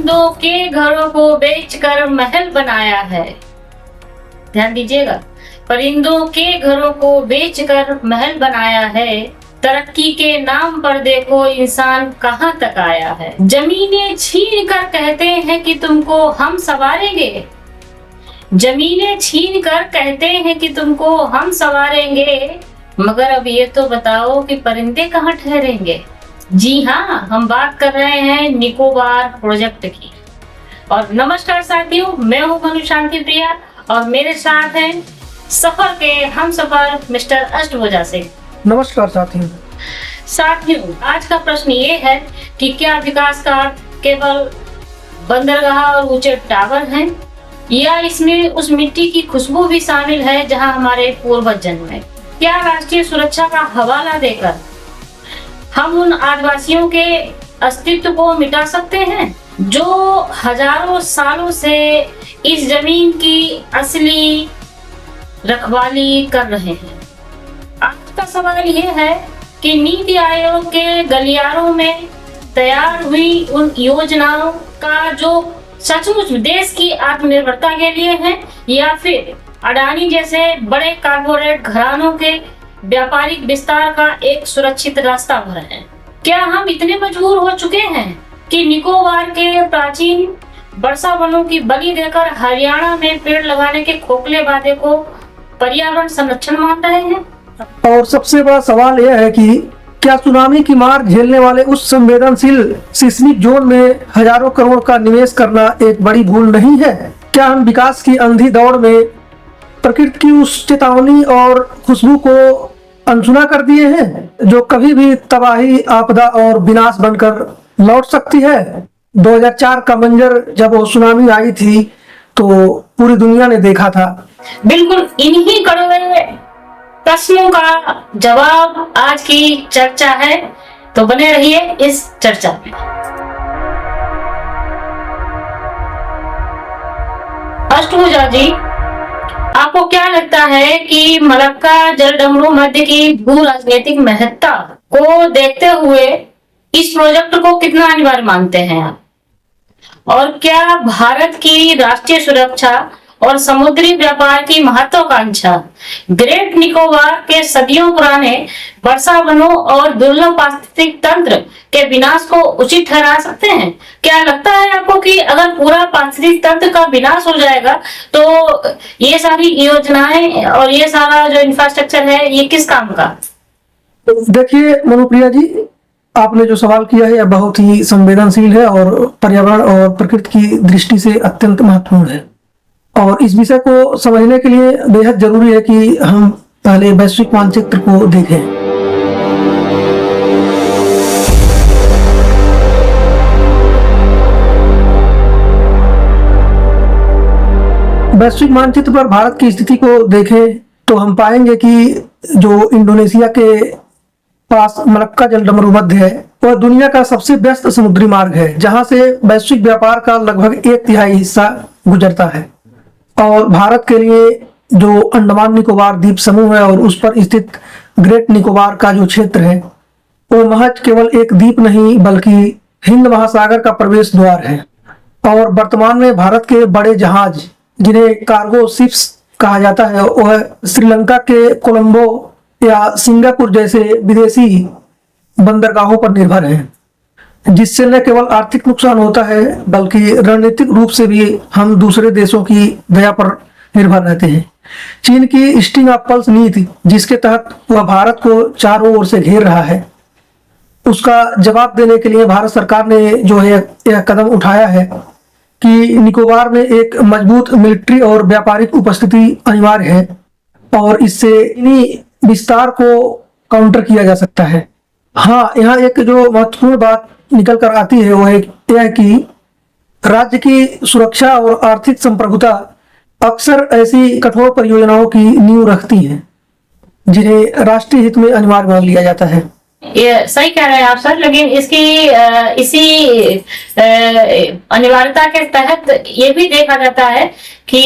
परिंदों के घरों को बेचकर महल बनाया है। ध्यान दीजिएगा, परिंदों के घरों को बेचकर महल बनाया है। तरक्की के नाम पर देखो इंसान कहां तक आया है। जमीनें छीन कर कहते हैं कि तुमको हम संवारेंगे। जमीनें छीन कर कहते हैं कि तुमको हम संवारेंगे, मगर अब ये तो बताओ कि परिंदे कहाँ ठहरेंगे। जी हाँ, हम बात कर रहे हैं निकोबार प्रोजेक्ट की। और नमस्कार साथियों, मैं हूँ मनु शांति प्रिया और मेरे साथ हैं सफर के हम सफर मिस्टर अष्टभुजा सिंह। नमस्कार साथियों। साथियों, आज का प्रश्न ये है कि क्या विकास का केवल बंदरगाह और ऊंचे टावर हैं, या इसमें उस मिट्टी की खुशबू भी शामिल है जहां हमारे पूर्वज जन्मे। क्या राष्ट्रीय सुरक्षा का हवाला देकर हम उन आदिवासियों के अस्तित्व को मिटा सकते हैं जो हजारों सालों से इस जमीन की असली रखवाली कर रहे हैं। आज का सवाल यह है कि नीति आयोग के गलियारों में तैयार हुई उन योजनाओं का जो सचमुच देश की आत्मनिर्भरता के लिए है, या फिर अडानी जैसे बड़े कॉर्पोरेट घरानों के व्यापारिक विस्तार का एक सुरक्षित रास्ता भर है। क्या हम इतने मजबूर हो चुके हैं कि निकोबार के प्राचीन वर्षा वनों की बलि देकर हरियाणा में पेड़ लगाने के खोखले वादे को पर्यावरण संरक्षण मान रहे हैं? और सबसे बड़ा सवाल यह है कि क्या सुनामी की मार झेलने वाले उस संवेदनशील सिस्मिक जोन में हजारों करोड़ का निवेश करना एक बड़ी भूल नहीं है? क्या हम विकास की अंधी दौड़ में प्रकृति की उस चेतावनी और खुशबू को अनसुना कर दिए हैं जो कभी भी तबाही, आपदा और विनाश बनकर लौट सकती है? 2004 का मंजर जब वो सुनामी आई थी तो पूरी दुनिया ने देखा था। बिल्कुल इन्हीं कड़वे प्रश्नों का जवाब आज की चर्चा है, तो बने रहिए इस चर्चा में। अष्टभुजा जी, आपको क्या लगता है कि मलक्का जलडमरू मध्य की भू राजनीतिक महत्ता को देखते हुए इस प्रोजेक्ट को कितना अनिवार्य मानते हैं आप? और क्या भारत की राष्ट्रीय सुरक्षा और समुद्री व्यापार की महत्वाकांक्षा ग्रेट निकोबार के सदियों पुराने वर्षा वनों और दुर्लभ पारिस्थितिक तंत्र के विनाश को उचित ठहरा सकते हैं? क्या लगता है आपको कि अगर पूरा पारिस्थितिक तंत्र का विनाश हो जाएगा तो ये सारी योजनाएं और ये सारा जो इंफ्रास्ट्रक्चर है ये किस काम का? देखिए मनुप्रिया जी, आपने जो सवाल किया है यह बहुत ही संवेदनशील है और पर्यावरण और प्रकृति की दृष्टि से अत्यंत महत्वपूर्ण है। और इस विषय को समझने के लिए बेहद जरूरी है कि हम पहले वैश्विक मानचित्र को देखें। वैश्विक मानचित्र पर भारत की स्थिति को देखें तो हम पाएंगे कि जो इंडोनेशिया के पास मलक्का जलडमरू मध्य है वह दुनिया का सबसे व्यस्त समुद्री मार्ग है, जहां से वैश्विक व्यापार का लगभग 1/3 हिस्सा गुजरता है। और भारत के लिए जो अंडमान निकोबार द्वीप समूह है और उस पर स्थित ग्रेट निकोबार का जो क्षेत्र है वो महज केवल एक द्वीप नहीं बल्कि हिंद महासागर का प्रवेश द्वार है। और वर्तमान में भारत के बड़े जहाज जिन्हें कार्गो शिप्स कहा जाता है वह श्रीलंका के कोलंबो या सिंगापुर जैसे विदेशी बंदरगाहों पर निर्भर है, जिससे न केवल आर्थिक नुकसान होता है बल्कि रणनीतिक रूप से भी हम दूसरे देशों की दया पर निर्भर रहते हैं। चीन की स्ट्रिंग ऑफ पर्ल्स नीति, जिसके तहत वह भारत को चारों ओर से घेर रहा है, उसका जवाब देने के लिए भारत सरकार ने जो है यह कदम उठाया है कि निकोबार में एक मजबूत मिलिट्री और व्यापारिक उपस्थिति अनिवार्य है और इससे इन्हीं विस्तार को काउंटर किया जा सकता है। हाँ, यहाँ एक जो महत्वपूर्ण बात निकल कर आती है वो यह कि राज्य की सुरक्षा और आर्थिक संप्रभुता अक्सर ऐसी कठोर परियोजनाओं की नींव रखती हैं जिन्हें राष्ट्रीय हित में अनिवार्य मान लिया जाता है। ये सही कह रहे हैं आप सर, लेकिन इसी अनिवार्यता के तहत ये भी देखा जाता है कि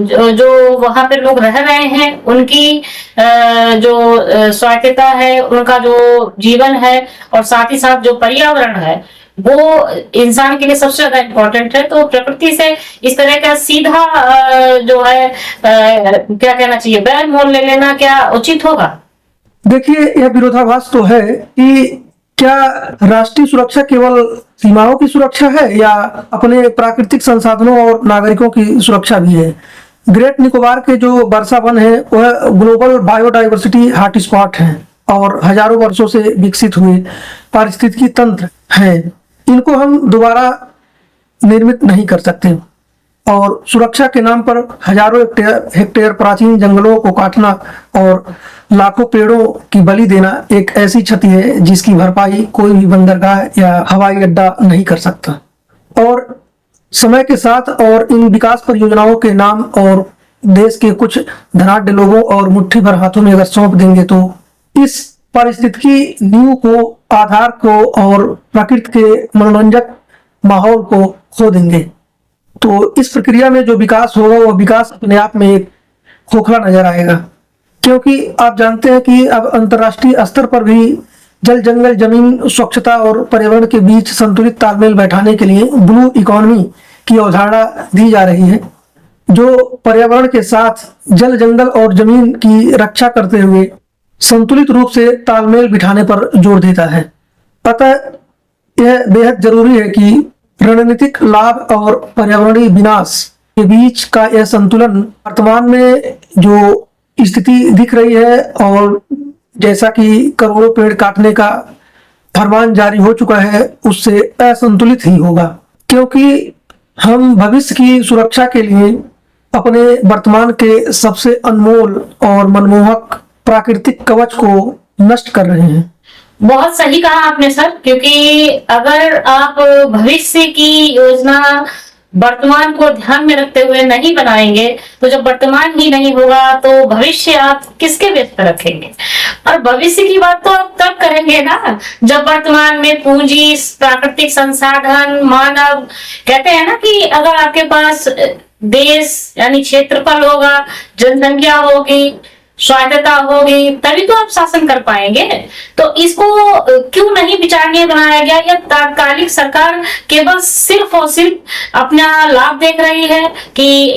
जो वहां पे लोग रह रहे हैं उनकी जो स्वायत्तता है, उनका जो जीवन है और साथ ही साथ जो पर्यावरण है वो इंसान के लिए सबसे ज्यादा इम्पोर्टेंट है। तो प्रकृति से इस तरह का सीधा जो है क्या कहना चाहिए, बैर मोल ले लेना क्या उचित होगा? देखिए, यह विरोधाभास तो है कि क्या राष्ट्रीय सुरक्षा केवल सीमाओं की सुरक्षा है या अपने प्राकृतिक संसाधनों और नागरिकों की सुरक्षा भी है। ग्रेट निकोबार के जो वर्षा वन है वह ग्लोबल बायोडाइवर्सिटी हॉटस्पॉट है और हजारों वर्षों से विकसित हुए पारिस्थितिकी तंत्र हैं। इनको हम दोबारा निर्मित नहीं कर सकते और सुरक्षा के नाम पर हजारों हेक्टेयर प्राचीन जंगलों को काटना और लाखों पेड़ों की बलि देना एक ऐसी क्षति है जिसकी भरपाई कोई भी बंदरगाह या हवाई अड्डा नहीं कर सकता। और समय के साथ और इन विकास परियोजनाओं के नाम और देश के कुछ धनाढ्य लोगों और मुट्ठी भर हाथों में अगर सौंप देंगे तो इस पारिस्थितिकी नींव को, आधार को और प्रकृति के मनोरंजक माहौल को खो देंगे। तो इस प्रक्रिया में जो विकास होगा वह विकास अपने आप में एक खोखला नजर आएगा, क्योंकि आप जानते हैं कि अब अंतर्राष्ट्रीय स्तर पर भी जल, जंगल, जमीन, स्वच्छता और पर्यावरण के बीच संतुलित तालमेल बैठाने के लिए ब्लू इकोनॉमी की अवधारणा दी जा रही है, जो पर्यावरण के साथ जल, जंगल और जमीन की रक्षा करते हुए संतुलित रूप से तालमेल बिठाने पर जोर देता है। अतः यह बेहद जरूरी है कि रणनीतिक लाभ और पर्यावरणीय विनाश के बीच का यह संतुलन वर्तमान में जो स्थिति दिख रही है और जैसा कि करोड़ों पेड़ काटने का फरमान जारी हो चुका है उससे असंतुलित ही होगा, क्योंकि हम भविष्य की सुरक्षा के लिए अपने वर्तमान के सबसे अनमोल और मनमोहक प्राकृतिक कवच को नष्ट कर रहे हैं। बहुत सही कहा आपने सर, क्योंकि अगर आप भविष्य की योजना वर्तमान को ध्यान में रखते हुए नहीं बनाएंगे तो जब वर्तमान ही नहीं होगा तो भविष्य आप किसके व्यस्त रखेंगे। और भविष्य की बात तो आप तब करेंगे ना जब वर्तमान में पूंजी, प्राकृतिक संसाधन, मानव, कहते हैं ना कि अगर आपके पास देश यानी क्षेत्रफल होगा, जनसंख्या होगी, स्वायत्तता होगी, तभी तो आप शासन कर पाएंगे। तो इसको क्यों नहीं विचारणीय बनाया गया? या तात्कालिक सरकार केवल सिर्फ और सिर्फ अपना लाभ देख रही है कि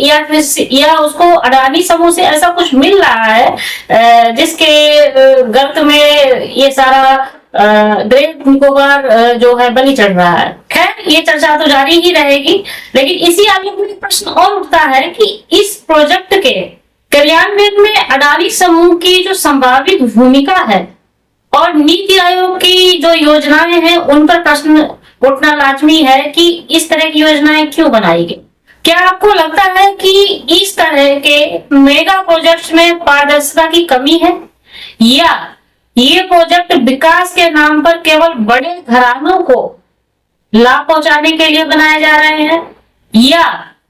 या उसको अडानी समूह से ऐसा कुछ मिल रहा है जिसके गर्त में ये सारा ग्रेट निकोबार जो है बलि चढ़ रहा है। खैर, ये चर्चा तो जारी ही रहेगी, लेकिन इसी आलोक में प्रश्न और उठता है कि इस प्रोजेक्ट के क्रियान्वयन में अडानी समूह की जो संभावित भूमिका है और नीति आयोग की जो योजनाएं हैं उन पर प्रश्न उठना लाजमी है कि इस तरह की योजनाएं क्यों बनाई गई। क्या आपको लगता है कि इस तरह के मेगा प्रोजेक्ट्स में पारदर्शिता की कमी है, या ये प्रोजेक्ट विकास के नाम पर केवल बड़े घरानों को लाभ पहुंचाने के लिए बनाए जा रहे हैं, या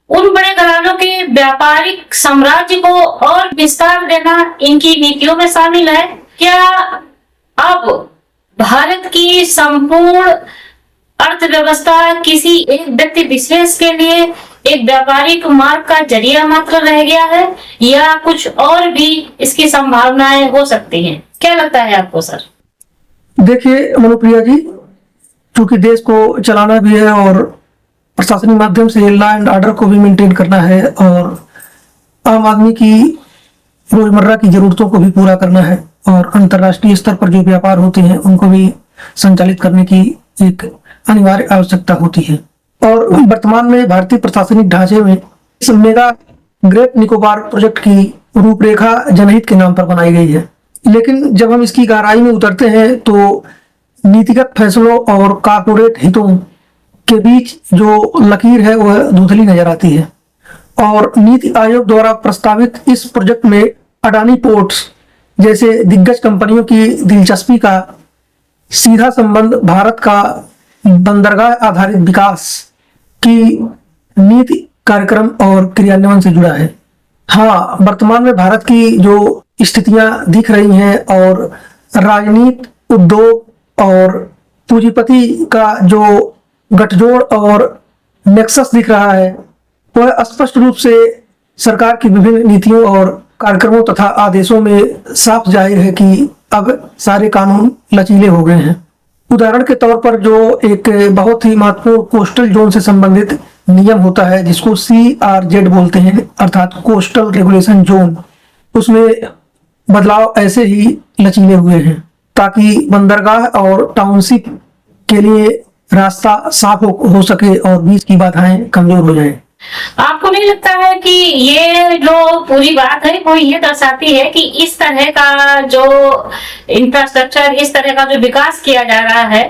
उन बड़े घरानों के व्यापारिक साम्राज्य को और विस्तार देना इनकी नीतियों में शामिल है? क्या अब भारत की संपूर्ण अर्थव्यवस्था किसी एक व्यक्ति विशेष के लिए एक व्यापारिक मार्ग का जरिया मात्र रह गया है, या कुछ और भी इसकी संभावनाएं हो सकती हैं? क्या लगता है आपको सर? देखिए मनुप्रिया जी, चूंकि देश को चलाना भी है और प्रशासनिक माध्यम से लॉ एंड ऑर्डर को भी मेंटेन करना है और आम आदमी की रोजमर्रा की जरूरतों को भी पूरा करना है और अंतर्राष्ट्रीय स्तर पर जो व्यापार होते हैं उनको भी संचालित करने की एक अनिवार्य आवश्यकता होती है। और वर्तमान में भारतीय प्रशासनिक ढांचे में इस मेगा ग्रेट निकोबार प्रोजेक्ट की रूपरेखा जनहित के नाम पर बनाई गई है, लेकिन जब हम इसकी गहराई में उतरते हैं तो नीतिगत फैसलों और कॉर्पोरेट हितों के बीच जो लकीर है वह धुंधली नजर आती है। और नीति आयोग द्वारा प्रस्तावित इस प्रोजेक्ट में अडानी पोर्ट्स जैसे दिग्गज कंपनियों की दिलचस्पी का सीधा संबंध भारत का बंदरगाह आधारित विकास की नीति, कार्यक्रम और क्रियान्वयन से जुड़ा है। हाँ, वर्तमान में भारत की जो स्थितियां दिख रही हैं और राजनीति, उद्योग और पूंजीपति का जो गठजोड़ और नेक्सस दिख रहा है वह स्पष्ट रूप से सरकार की विभिन्न नीतियों और कार्यक्रमों तथा आदेशों में साफ जाहिर है कि अब सारे कानून लचीले हो गए हैं। उदाहरण के तौर पर जो एक बहुत ही महत्वपूर्ण कोस्टल जोन से संबंधित नियम होता है जिसको CRZ बोलते हैं, अर्थात कोस्टल रेगुलेशन जोन, उसमें बदलाव ऐसे ही लचीले हुए हैं ताकि बंदरगाह और टाउनशिप के लिए रास्ता साफ हो सके और बीच की बाधाएं कमजोर हो जाएं। आपको नहीं लगता है कि ये जो पूरी बात है वो ये दर्शाती है कि इस तरह का जो इंफ्रास्ट्रक्चर, इस तरह का जो विकास किया जा रहा है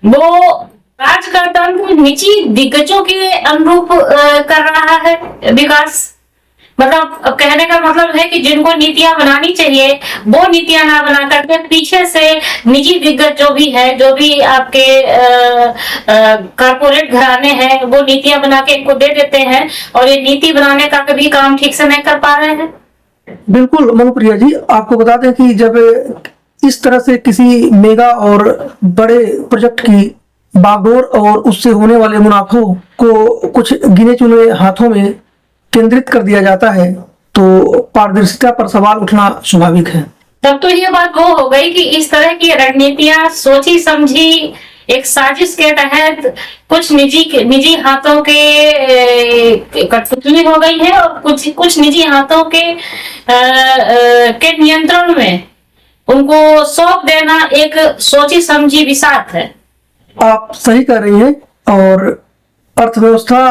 वो राजतंत्र निजी दिग्गजों के अनुरूप कर रहा है विकास? मतलब अब कहने का मतलब है कि जिनको नीतियां बनानी चाहिए वो नीतियां ना बना करके पीछे से निजी दिग्गज जो भी है, जो भी आपके कारपोरेट घराने हैं, वो नीतियां बना के इनको दे देते हैं और ये नीति बनाने का कभी काम ठीक से नहीं कर पा रहे हैं। बिल्कुल मनुप्रिया जी, आपको बता दें कि जब इस तरह से किसी मेगा और बड़े प्रोजेक्ट की बागडोर और उससे होने वाले मुनाफों को कुछ गिने चुने हाथों में केंद्रित कर दिया जाता है तो पारदर्शिता पर सवाल उठना स्वाभाविक है। तब तो ये बात वो हो गई कि इस तरह की रणनीतियां सोची समझी एक साजिश के तहत कुछ निजी हाथों के कठपुतली हो गई है और कुछ निजी हाथों के नियंत्रण में उनको सौंप देना एक सोची समझी विसात है। आप सही कह रही हैं, और अर्थव्यवस्था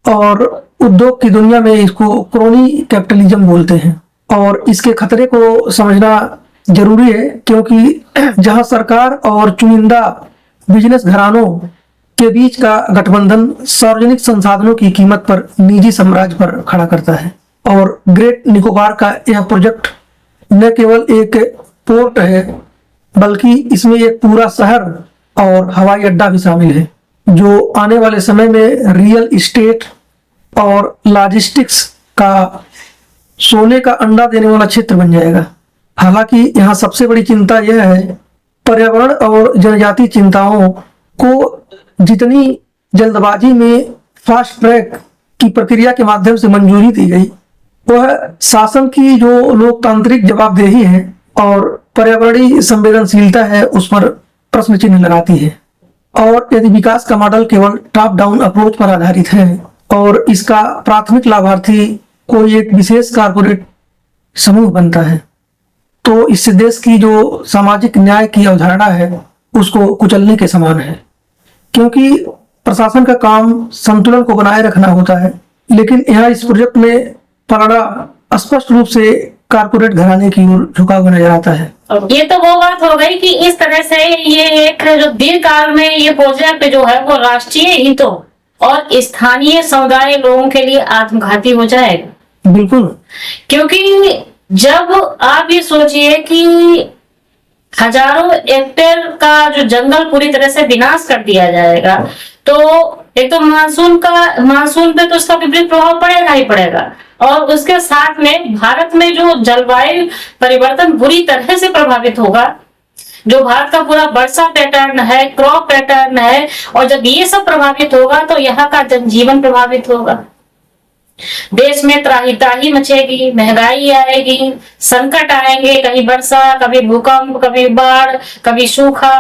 और उद्योग की दुनिया में इसको क्रोनी कैपिटलिज्म बोलते हैं और इसके खतरे को समझना जरूरी है क्योंकि जहां सरकार और चुनिंदा बिजनेस घरानों के बीच का गठबंधन सार्वजनिक संसाधनों की कीमत पर निजी साम्राज्य पर खड़ा करता है। और ग्रेट निकोबार का यह प्रोजेक्ट न केवल एक पोर्ट है बल्कि इसमें एक पूरा शहर और हवाई अड्डा भी शामिल है जो आने वाले समय में रियल इस्टेट और लॉजिस्टिक्स का सोने का अंडा देने वाला क्षेत्र बन जाएगा। हालांकि यहाँ सबसे बड़ी चिंता यह है पर्यावरण और जनजातीय चिंताओं को जितनी जल्दबाजी में फास्ट ट्रैक की प्रक्रिया के माध्यम से मंजूरी दी गई वह शासन की जो लोकतांत्रिक जवाबदेही है और पर्यावरणीय संवेदनशीलता है उस पर प्रश्न चिन्ह लगाती है। और यदि विकास का मॉडल केवल टॉप डाउन अप्रोच पर आधारित है और इसका प्राथमिक लाभार्थी कोई एक विशेष कारपोरेट समूह बनता है तो इससे देश की जो सामाजिक न्याय की अवधारणा है उसको कुचलने के समान है, क्योंकि प्रशासन का काम संतुलन को बनाए रखना होता है। लेकिन यहाँ इस प्रोजेक्ट में पलड़ा स्पष्ट रूप से कारपोरेट घराने की ओर झुका हुआ नजर आता है। ये तो वो बात हो गई कि इस तरह से ये एक जो दीर्घकाल में ये प्रोजेक्ट जो है वो राष्ट्रीय हितों और स्थानीय समुदाय लोगों के लिए आत्मघाती हो जाएगा। बिल्कुल, क्योंकि जब आप ये सोचिए कि हजारों हेक्टेयर का जो जंगल पूरी तरह से विनाश कर दिया जाएगा तो एक तो मानसून पे तो उसका विपरीत प्रभाव पड़ेगा ही पड़ेगा और उसके साथ में भारत में जो जलवायु परिवर्तन बुरी तरह से प्रभावित होगा। जो भारत का पूरा वर्षा पैटर्न है, क्रॉप पैटर्न है, और जब ये सब प्रभावित होगा तो यहाँ का जनजीवन प्रभावित होगा। देश में त्राही मचेगी, महंगाई आएगी, संकट आएंगे, कभी वर्षा, कभी भूकंप, कभी बाढ़, कभी सूखा,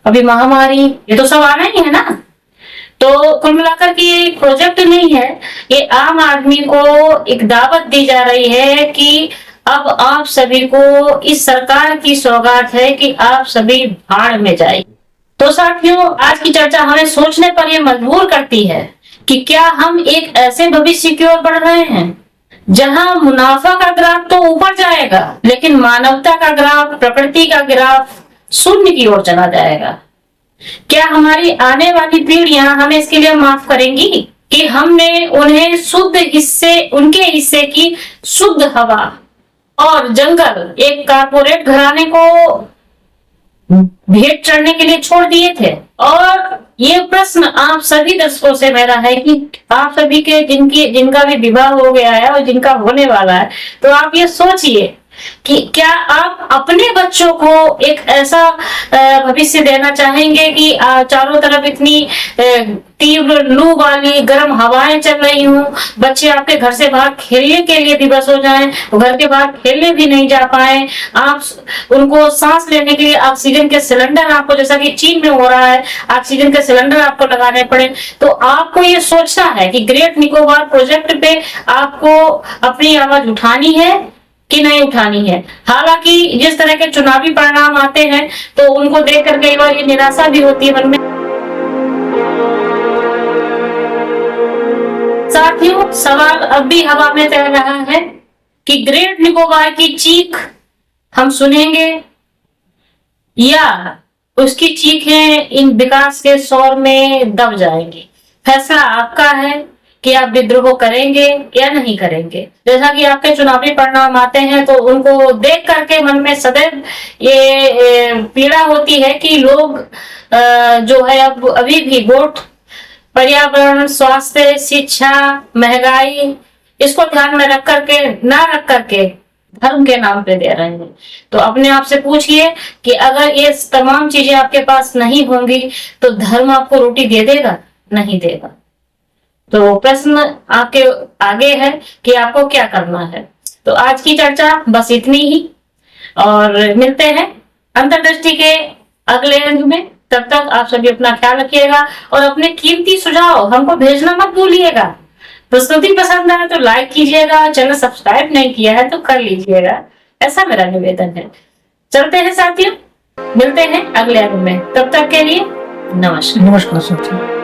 कभी महामारी, ये तो सब आना ही है ना। तो कुल मिलाकर के ये प्रोजेक्ट नहीं है, ये आम आदमी को एक दावत दी जा रही है कि अब आप सभी को इस सरकार की सौगात है कि आप सभी भाड़ में जाइए। तो साथियों, आज की चर्चा हमें सोचने पर यह मजबूर करती है कि क्या हम एक ऐसे भविष्य की ओर बढ़ रहे हैं जहां मुनाफा का ग्राफ तो ऊपर जाएगा लेकिन मानवता का ग्राफ, प्रकृति का ग्राफ शून्य की ओर चला जाएगा। क्या हमारी आने वाली पीढ़ियां हमें इसके लिए माफ करेंगी कि हमने उन्हें उनके हिस्से की शुद्ध हवा और जंगल एक कारपोरेट घराने को भेंट चढ़ने के लिए छोड़ दिए थे? और ये प्रश्न आप सभी दर्शकों से मेरा है कि आप सभी के जिनका भी विवाह हो गया है और जिनका होने वाला है, तो आप ये सोचिए कि क्या आप अपने बच्चों को एक ऐसा भविष्य देना चाहेंगे कि चारों तरफ इतनी तीव्र लू वाली गर्म हवाएं चल रही हूं, बच्चे आपके घर से बाहर खेलने के लिए विवश हो जाएं, घर के बाहर खेलने भी नहीं जा पाए, आप उनको सांस लेने के लिए ऑक्सीजन के सिलेंडर आपको, जैसा कि चीन में हो रहा है, ऑक्सीजन के सिलेंडर आपको लगाने पड़े, तो आपको ये सोचना है कि ग्रेट निकोबार प्रोजेक्ट पे आपको अपनी आवाज उठानी है कि नहीं उठानी है। हालांकि जिस तरह के चुनावी परिणाम आते हैं तो उनको देखकर कई बार ये निराशा भी होती है मन में। साथियों, सवाल अब भी हवा में तैर रहा है कि ग्रेट निकोबार की चीख हम सुनेंगे या उसकी चीखें इन विकास के शोर में दब जाएंगी। फैसला आपका है कि आप विद्रोह करेंगे या नहीं करेंगे। जैसा कि आपके चुनावी परिणाम आते हैं तो उनको देख करके मन में सदैव ये पीड़ा होती है कि लोग जो है अब अभी भी वोट पर्यावरण, स्वास्थ्य, शिक्षा, महंगाई, इसको ध्यान में रख करके धर्म के नाम पे दे रहे हैं। तो अपने आप से पूछिए कि अगर ये तमाम चीजें आपके पास नहीं होंगी तो धर्म आपको रोटी दे देगा? नहीं देगा। तो प्रश्न आपके आगे है कि आपको क्या करना है। तो आज की चर्चा बस इतनी ही, और मिलते हैं अंतर्दृष्टि के अगले अंक में। तब तक आप सभी अपना ख्याल रखिएगा और अपने कीमती सुझाव हमको भेजना मत भूलिएगा। प्रस्तुति पसंद आए तो लाइक कीजिएगा, चैनल सब्सक्राइब नहीं किया है तो कर लीजिएगा, ऐसा मेरा निवेदन है। चलते हैं साथियों, मिलते हैं अगले अंक में, तब तक के लिए नमस्कार। नमस्कार साथियों।